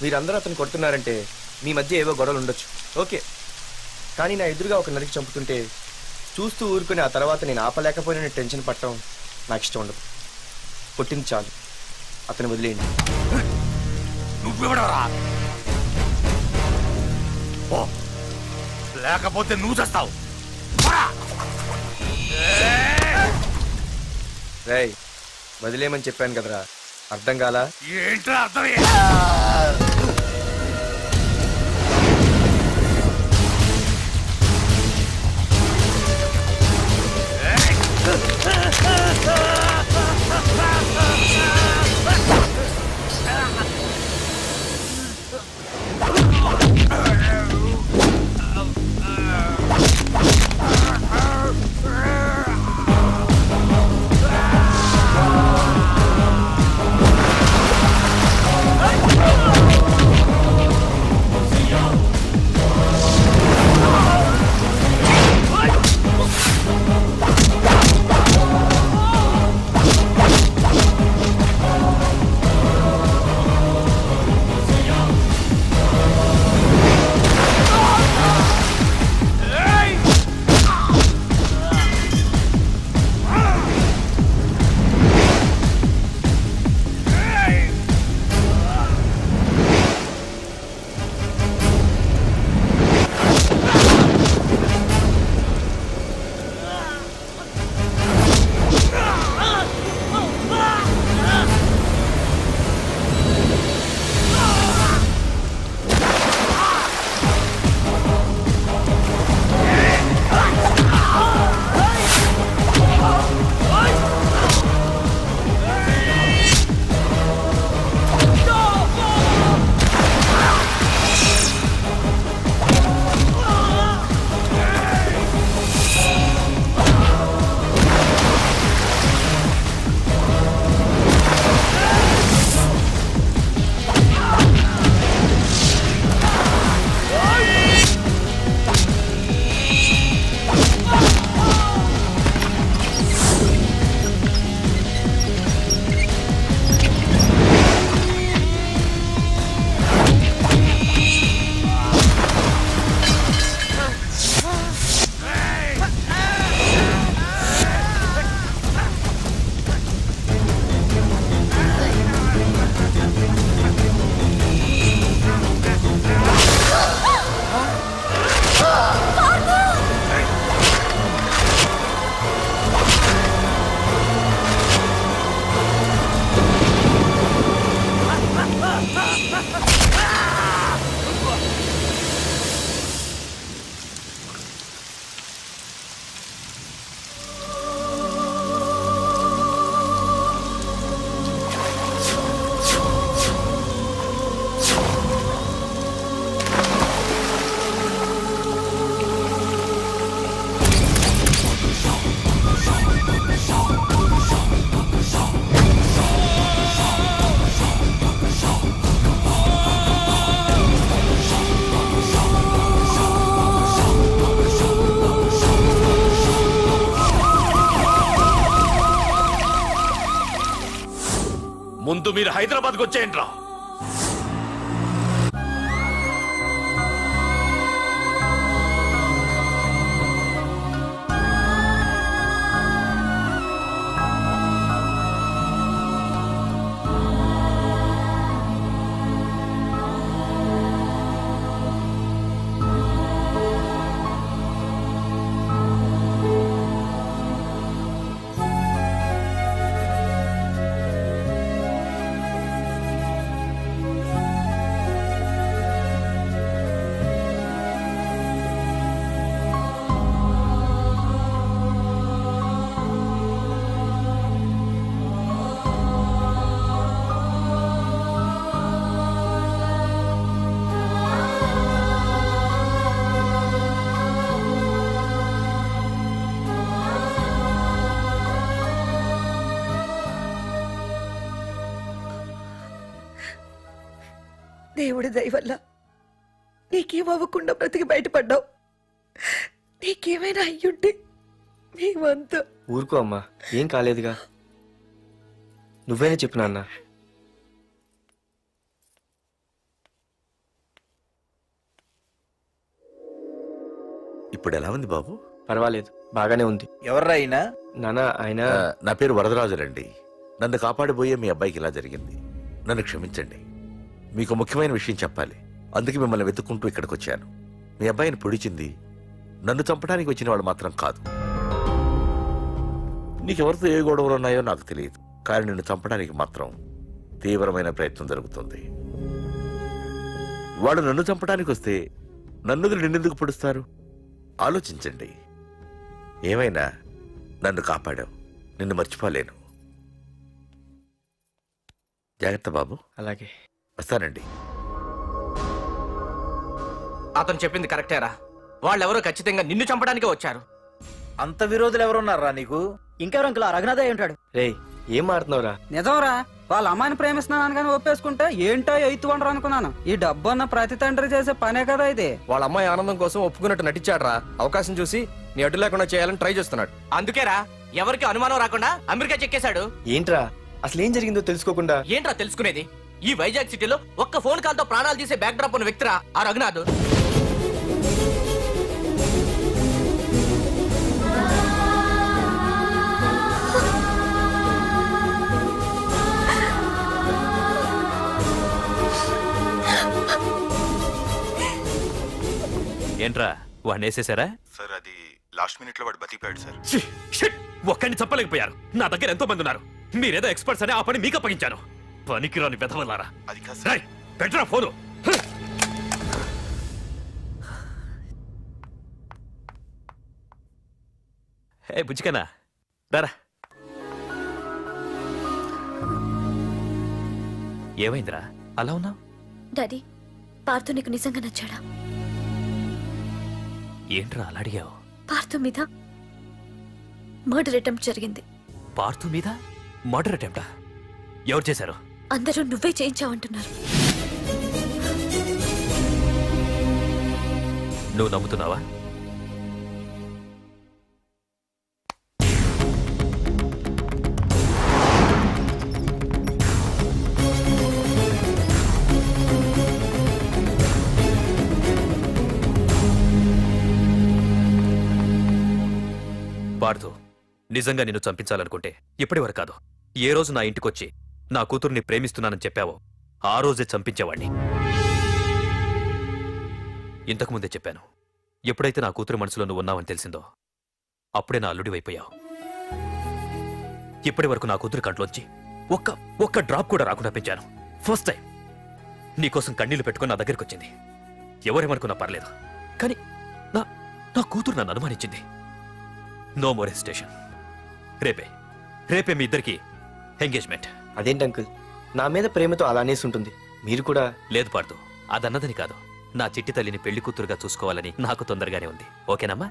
మీరందరూ అతను కొడుతున్నారంటే మీ మధ్య ఏవో గొడవలు ఉండొచ్చు, ఓకే. కానీ నా ఎదురుగా ఒక నరికి చంపుతుంటే చూస్తూ ఊరుకుని ఆ తర్వాత నేను ఆపలేకపోయిన టెన్షన్ పట్టడం నాకు ఇష్టం ఉండదు. కొట్టింది చాలు, అతను వదిలేయండి. నువ్వెవడరా? లేకపోతే నువ్వు చేస్తావు. రేయ్, వదిలేయమని చెప్పాను కదరా, అర్థం కాలా? ఏంట్రా అర్థం? ముందు మీరు హైదరాబాద్కి వచ్చేయండి రా. దేవుడి దయ వల్ల నీకేమవ్వకుండా బ్రతికి బయటపడ్డావు. నీకేమైనా అయ్యుంటే మేమంతా. ఊరుకో అమ్మా, ఏం కాలేదుగా. నువ్వేనే చెప్పు నాన్న. ఇప్పుడు ఎలా ఉంది బాబు? పర్వాలేదు, బాగానే ఉంది. ఎవర్రా అయినా? నాన్న ఆయన నా పేరు వరదరాజులండి. నన్ను కాపాడిపోయే మీ అబ్బాయికి ఇలా జరిగింది. నన్ను క్షమించండి. మీకు ముఖ్యమైన విషయం చెప్పాలి. అందుకే మిమ్మల్ని వెతుక్కుంటూ ఇక్కడికి వచ్చాను. మీ అబ్బాయిని పొడిచింది నన్ను చంపడానికి వచ్చిన వాడు మాత్రం కాదు. నీకెవరితో ఏ గొడవలు ఉన్నాయో నాకు తెలియదు, కానీ నిన్ను చంపడానికి మాత్రం తీవ్రమైన ప్రయత్నం జరుగుతుంది. వాడు నన్ను చంపడానికి వస్తే నన్ను నిన్నెందుకు పొడుస్తారు? ఆలోచించండి. ఏమైనా నన్ను కాపాడావు, నిన్ను మర్చిపోలేను. జాగ్రత్త బాబు. అలాగే వస్తానండి. అతను చెప్పింది కరెక్టేరా. వాళ్ళెవరో ఖచ్చితంగా నిన్ను చంపడానికే వచ్చారు. అంత విరోధులు ఎవరున్నారా నీకు? ఇంకెవరు అంకుల్? రఘునాథయ్య ఉంటాడు. రేయ్, ఏం మాడుతున్నావురా? నిజంరా, వాళ్ళ అమ్మాయిని ప్రేమిస్తున్నాను కానీ ఒప్పేసుకుంటే ఏంటో ఎయిత్ వండరు అనుకున్నాను. ఈ డబ్బు అన్న ప్రతి తండ్రి చేసే పనే కదా ఇది. వాళ్ళ అమ్మాయి ఆనందం కోసం ఒప్పుకున్నట్టు నటించాడ్రా. అవకాశం చూసి నీ అడ్డు లేకుండా చేయాలని ట్రై చేస్తున్నాడు. అందుకేరా ఎవరికి అనుమానం రాకుండా అమెరికా చెక్కేశాడు. ఏంట్రా అసలు ఏం జరిగిందో తెలుసుకోకుండా? ఏంట్రా తెలుసుకునేది? ఈ వైజాగ్ సిటీలో ఒక్క ఫోన్ కాల్ తో ప్రాణాలు తీసే బ్యాక్ డ్రాప్ ఉన్న వ్యక్తిరా ఆ రఘునాథ్. ఏంట్రా వాడిని వేసేసారా? సార్ అది లాస్ట్ మినిట్ లో వాడు బతికిపోయాడు సార్. ఒక్కడిని చెప్పలేకపోయారు. నా దగ్గర ఎంతో మంది ఉన్నారు. మీరేదో ఎక్స్పర్ట్స్ అని ఆ పని మీకు అప్పగించాను. పనికిరాని వెధవలారా. అది కాదు సార్. పెట్టరా ఫోను. ఏ బుజ్జికనా రారా. ఏమైందిరా అలా ఉన్నావు? డాడీ, పార్థు నీకు నిజంగా నచ్చాడా? ఏంట్రా అలా అడిగావు? పార్థు మీద మర్డర్ అటెంప్ట్ జరిగింది. పార్థు మీద మర్డర్ అటెంప్టా? ఎవరు చేశారు? అందరూ నువ్వే చేయించావంటున్నారు. నువ్వు నమ్ముతున్నావా? పార్థు, నిజంగా నిన్ను చంపించాలనుకుంటే ఇప్పటి వరకు కాదు, ఏ రోజు నా ఇంటికొచ్చి నా కూతుర్ని ప్రేమిస్తున్నానని చెప్పావో ఆ రోజే చంపించేవాణ్ణి. ఇంతకుముందే చెప్పాను, ఎప్పుడైతే నా కూతురు మనసులో నువ్వు ఉన్నావని తెలిసిందో అప్పుడే నా అల్లుడి వైపోయావు. ఇప్పటి వరకు నా కూతురు కంట్లోంచి ఒక్క డ్రాప్ కూడా రాకుండా పెంచాను. ఫస్ట్ టైం నీకోసం కన్నీళ్లు పెట్టుకుని నా దగ్గరికి వచ్చింది. ఎవరేమనుకున్నా పర్లేదు, కానీ నా కూతురు నన్ను అనుమానించింది. No more hesitation. రేపే మీ ఇద్దరికి ఎంగేజ్మెంట్. అదేంటి అంకుల్, నా మీద ప్రేమతో అలానేసి ఉంటుంది. మీరు కూడా? లేదు పార్థు, అదన్నదని కాదు. నా చిట్టి తల్లిని పెళ్లి కూతురుగా చూసుకోవాలని నాకు తొందరగానే ఉంది. ఓకేనమ్మా?